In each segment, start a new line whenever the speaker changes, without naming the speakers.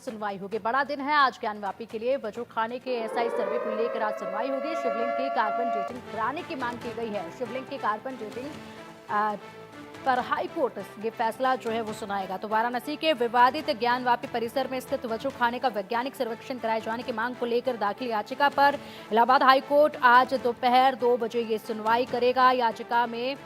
सुनवाई होगी। बड़ा दिन है आज ज्ञानवापी के लिए। वजू खाने के एसआई सर्वे को लेकर आज सुनवाई होगी। शिवलिंग की कार्बन डेटिंग कराने की मांग की गई है। शिवलिंग की कार्बन डेटिंग पर हाई कोर्ट ये फैसला जो है वो सुनाएगा। तो वाराणसी के विवादित ज्ञानवापी परिसर में स्थित वजू खाने का वैज्ञानिक सर्वेक्षण कराए जाने की मांग को लेकर दाखिल याचिका पर इलाहाबाद हाई कोर्ट आज दोपहर 2 बजे ये सुनवाई करेगा। याचिका में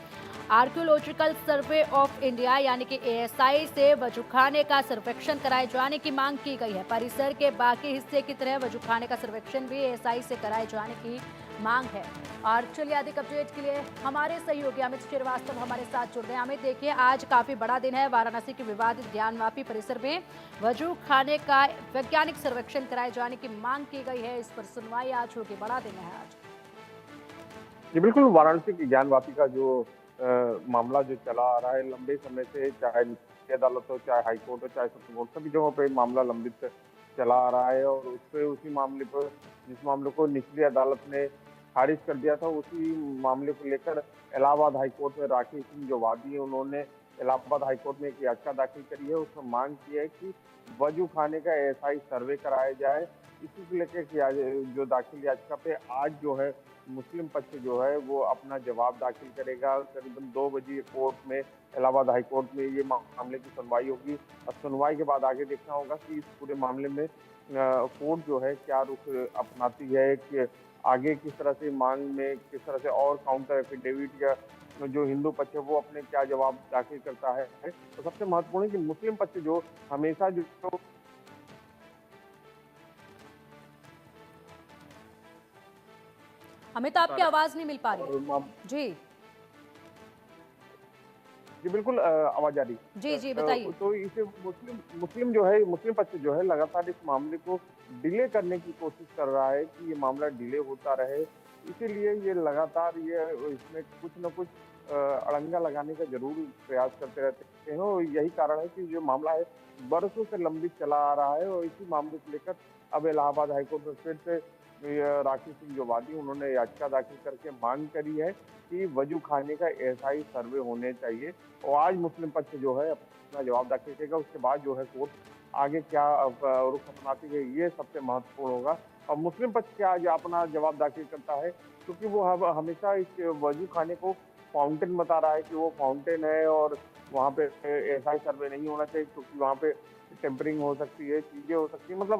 आर्कियोलॉजिकल सर्वे ऑफ इंडिया यानी कि एएसआई से वजूखाने का सर्वेक्षण कराए जाने की मांग की गई है। परिसर के बाकी हिस्से की तरह वजूखाने का सर्वेक्षण भी एएसआई से कराए जाने की मांग है। और चलिए अधिक अपडेट के लिए हमारे सहयोगी अमित श्रीवास्तव हमारे साथ जुड़ रहे हैं। अमित, देखिए आज काफी बड़ा दिन है। वाराणसी के विवादित ज्ञानवापी परिसर में वजू खाने का वैज्ञानिक सर्वेक्षण कराए जाने की मांग की गई है। इस पर सुनवाई आज होगी। बड़ा दिन है आज।
जी बिल्कुल, वाराणसी की ज्ञानवापी का जो मामला जो चला आ रहा है लंबे समय से, चाहे निचली अदालत हो, चाहे हाई कोर्ट हो, चाहे सुप्रीम कोर्ट, सभी जगहों पे मामला लंबित चला आ रहा है। और उसी मामले पर, जिस मामले को निचली अदालत ने खारिज कर दिया था, उसी मामले को लेकर इलाहाबाद हाई कोर्ट में राकेश सिंह जो वादी है, उन्होंने इलाहाबाद हाई कोर्ट में एक याचिका दाखिल करी है। उसमें मांग की है कि वजू खाने का एएसआई सर्वे कराया जाए। इसी को लेकर जो दाखिल याचिका पे आज जो है मुस्लिम पक्ष जो है वो अपना जवाब दाखिल करेगा। करीबन 2 बजे कोर्ट में, इलाहाबाद हाई कोर्ट में ये मामले की सुनवाई होगी। और सुनवाई के बाद आगे देखना होगा कि इस पूरे मामले में कोर्ट जो है क्या रुख अपनाती है, कि आगे किस तरह से मांग में किस तरह से और काउंटर एफिडेविट या जो हिंदू पक्ष है वो अपने क्या जवाब दाखिल करता है। तो सबसे महत्वपूर्ण है कि मुस्लिम पक्ष जो हमेशा जो
अमित, आपकी आवाज नहीं मिल पा रही।
और
जी
जी बिल्कुल, आवाज आ रही।
जी जी बताइए।
तो इसे मुस्लिम मुस्लिम जो है, मुस्लिम पक्ष जो है लगातार इस मामले को डिले करने की कोशिश कर रहा है कि ये मामला डिले होता रहे। इसीलिए ये लगातार ये इसमें कुछ न कुछ अड़ंगा लगाने का जरूर प्रयास करते रहते हैं। और यही कारण है कि जो मामला है बरसों से लंबित चला आ रहा है। और इसी मामले को लेकर अब इलाहाबाद हाईकोर्ट में फिर से राकेश सिंह जो वादी, उन्होंने याचिका दाखिल करके मांग करी है कि वजू खाने का एएसआई सर्वे होने चाहिए। और आज मुस्लिम पक्ष जो है अपना जवाब दाखिल करेगा। उसके बाद जो है कोर्ट आगे क्या रुख अपनाती है, ये सबसे महत्वपूर्ण होगा। और मुस्लिम पक्ष क्या आज अपना जवाब दाखिल करता है, क्योंकि वो हमेशा इस वजू खाने को फाउंटेन बता रहा है कि वो फाउंटेन है और वहाँ पे एएसआई सर्वे नहीं होना चाहिए, क्योंकि वहाँ पे टेम्परिंग हो सकती है, चीजें हो सकती है। मतलब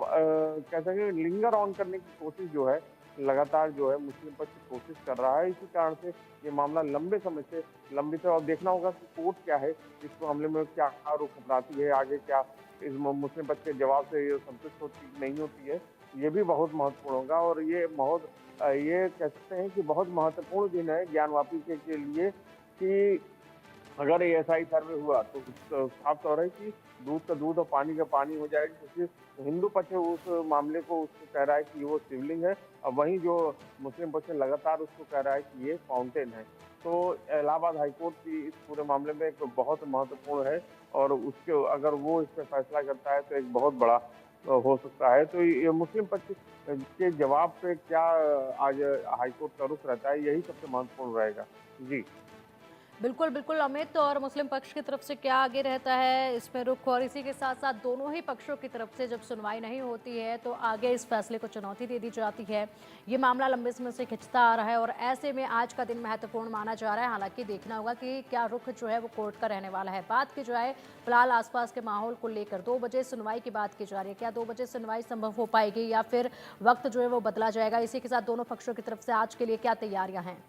कह सकते हैं लिंगर ऑन करने की कोशिश जो है लगातार जो है मुस्लिम पक्ष कोशिश कर रहा है। इसी कारण से ये मामला लंबे समय से लंबित है। और देखना होगा कि कोर्ट क्या है, इस मामले में क्या रुख अपनाती है, आगे क्या इस मुस्लिम पक्ष के जवाब से ये संतुष्ट होती नहीं होती है, ये भी बहुत महत्वपूर्ण होगा। और ये कह सकते हैं कि बहुत महत्वपूर्ण दिन है ज्ञानवापी के लिए, कि अगर एएसआई सर्वे हुआ तो साफ तौर है कि दूध का दूध और पानी का पानी हो जाएगा। क्योंकि हिंदू पक्ष उस मामले को उसको कह रहा है कि वो शिवलिंग है, और वहीं जो मुस्लिम पक्ष लगातार उसको कह रहा है कि ये फाउंटेन है। तो इलाहाबाद हाईकोर्ट की इस पूरे मामले में एक बहुत महत्वपूर्ण है। और उसके अगर वो इस पर फैसला करता है तो एक बहुत बड़ा हो सकता है। तो ये मुस्लिम पक्ष के जवाब पे क्या आज हाईकोर्ट का रुख रहता है, यही सबसे महत्वपूर्ण रहेगा। जी
बिल्कुल बिल्कुल अमित, और मुस्लिम पक्ष की तरफ से क्या आगे रहता है इसमें रुख, और इसी के साथ साथ दोनों ही पक्षों की तरफ से जब सुनवाई नहीं होती है तो आगे इस फैसले को चुनौती दे दी जाती है। ये मामला लंबे समय से खिंचता आ रहा है और ऐसे में आज का दिन महत्वपूर्ण माना जा रहा है। हालांकि देखना होगा कि क्या रुख जो है वो कोर्ट का रहने वाला है। बात की जाए फिलहाल आसपास के माहौल को लेकर, 2 बजे सुनवाई की बात की जा रही है। क्या 2 बजे सुनवाई संभव हो पाएगी या फिर वक्त जो है वो बदला जाएगा? इसी के साथ दोनों पक्षों की तरफ से आज के लिए क्या तैयारियां हैं?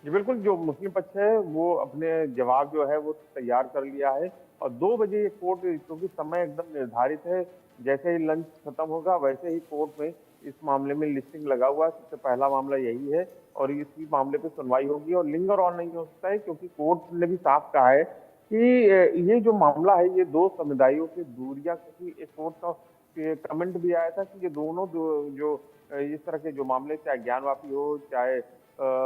जी बिल्कुल, जो मुस्लिम पक्ष है वो अपने जवाब जो है वो तैयार कर लिया है। और 2 बजे ये कोर्ट, क्योंकि समय एकदम निर्धारित है, जैसे ही लंच खत्म होगा वैसे ही कोर्ट में इस मामले में लिस्टिंग लगा हुआ है। सबसे पहला मामला यही है और इसी मामले पे सुनवाई होगी। और लिंगर ऑन नहीं हो सकता है, क्योंकि कोर्ट ने भी साफ कहा है कि ये जो मामला है ये 2 समुदायों की दूरियां, क्योंकि एक कोर्ट का कमेंट भी आया था कि ये दोनों जो इस तरह के जो मामले, चाहे ज्ञानवापी हो, चाहे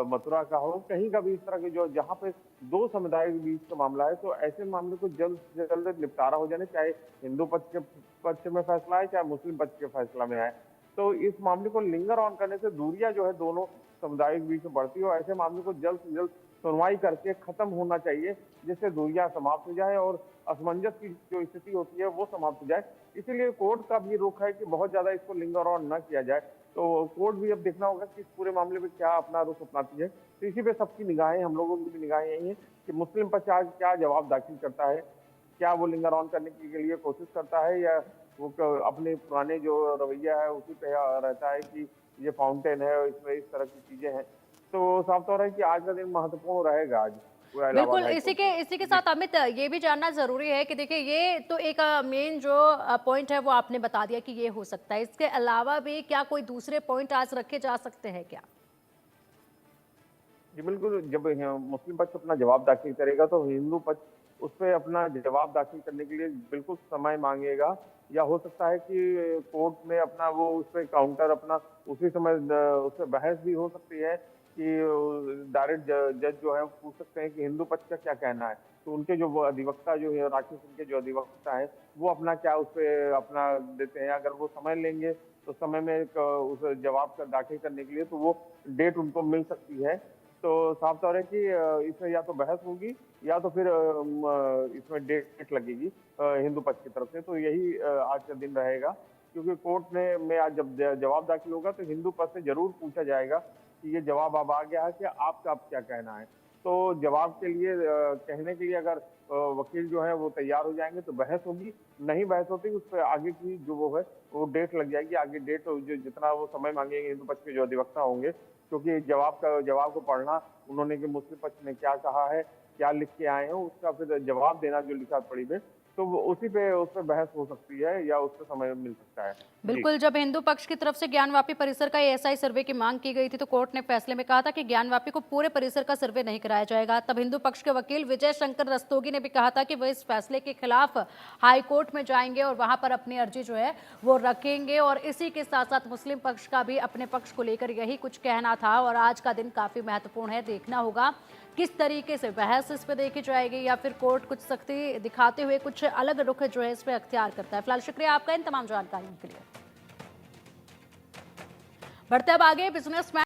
मथुरा का हो, कहीं का भी इस तरह के जो जहाँ पे 2 समुदाय के बीच का मामला है, तो ऐसे मामले को जल्द से जल्द निपटारा हो जाने, चाहे हिंदू पक्ष में फैसला है, चाहे मुस्लिम पक्ष के फैसला में आए। तो इस मामले को लिंगर ऑन करने से दूरियां जो है दोनों समुदायों के बीच में बढ़ती है और ऐसे मामले को जल्द से जल्द सुनवाई करके खत्म होना चाहिए, जिससे दूरियां समाप्त हो जाए और असमंजस की जो स्थिति होती है वो समाप्त हो जाए। इसीलिए कोर्ट का भी रुख है कि बहुत ज्यादा इसको लिंगर ऑन न किया जाए। तो कोर्ट भी अब देखना होगा कि इस पूरे मामले में क्या अपना रुख अपनाती है। तो इसी पे सबकी निगाहें, हम लोगों की भी निगाहें यही है कि मुस्लिम पक्ष आज क्या जवाब दाखिल करता है। क्या वो लिंगर ऑन करने के लिए कोशिश करता है, या वो अपने पुराने जो रवैया है उसी पे रहता है कि ये फाउंटेन है और इसमें इस तरह की चीजें हैं। तो साफ तौर है कि आज का दिन महत्वपूर्ण रहेगा आज पूरा इलाहाबाद
बिल्कुल,
हाई
इसी
कोर्ट
के
में।
इसी के
जी।
साथ अमित, ये भी जानना ज़रूरी है कि देखिए ये तो एक मेन जो पॉइंट है वो आपने बता दिया कि ये हो सकता है। इसके अलावा भी क्या कोई दूसरे पॉइंट आज रखे जा सकते हैं क्या?
जी, बिल्कुल, जब मुस्लिम पक्ष अपना जवाब दाखिल करेगा तो हिंदू पक्ष उस पे अपना जवाब दाखिल करने के लिए बिल्कुल समय माँगेगा, या हो सकता है कि कोर्ट में अपना वो उस पे काउंटर अपना उसी समय उसपे बहस भी हो सकती है कि डायरेक्ट जज जो है वो पूछ सकते हैं कि हिंदू पक्ष का क्या कहना है। तो उनके जो वो अधिवक्ता जो है, राकेश सिंह के जो अधिवक्ता हैं, वो अपना क्या उस पे अपना देते हैं। अगर वो समय लेंगे तो समय में एक उस जवाब का दाखिल करने के लिए तो वो डेट उनको मिल सकती है। तो साफ तौर है कि इसमें या तो बहस होगी या तो फिर इसमें डेट लगेगी हिंदू पक्ष की तरफ से। तो यही आज का दिन रहेगा, क्योंकि कोर्ट ने में आज जब जवाब दाखिल होगा तो हिंदू पक्ष से ज़रूर पूछा जाएगा कि ये जवाब अब आ गया है कि आपका अब क्या कहना है। तो जवाब के लिए कहने के लिए अगर वकील जो है वो तैयार हो जाएँगे तो बहस होगी, नहीं बहस होती उस पे आगे की जो वो है वो डेट लग जाएगी। आगे डेट जो जितना वो समय माँगेंगे हिंदू पक्ष के जो अधिवक्ता होंगे, क्योंकि जवाब को पढ़ना उन्होंने कि मुस्लिम पक्ष ने क्या कहा है, क्या लिख के आए हैं, उसका फिर जवाब देना जो लिखा पढ़ी में, तो वो उसी पे उस पे बहस हो सकती है या उस पे समय मिल सकता है। जी।
बिल्कुल, जब हिंदू पक्ष की तरफ से ज्ञानवापी परिसर का एएसआई सर्वे की मांग की गई थी, तो कोर्ट ने फैसले में कहा था कि ज्ञानवापी को पूरे परिसर का सर्वे नहीं कराया जाएगा। तब हिंदू पक्ष के वकील विजय शंकर रस्तोगी ने भी कहा था कि वह इस फैसले के खिलाफ हाई कोर्ट में जाएंगे और वहां पर अपनी अर्जी जो है वो रखेंगे। और इसी के साथ साथ मुस्लिम पक्ष का भी अपने पक्ष को लेकर यही कुछ कहना था। और आज का दिन काफी महत्वपूर्ण है, देखना होगा किस तरीके से बहस इस पे देखी जाएगी या फिर कोर्ट कुछ सख्ती दिखाते हुए कुछ अलग रुख जो है इस पे अख्तियार करता है। फिलहाल शुक्रिया आपका इन तमाम जानकारियों के लिए। बढ़ते अब आगे बिजनेसमैन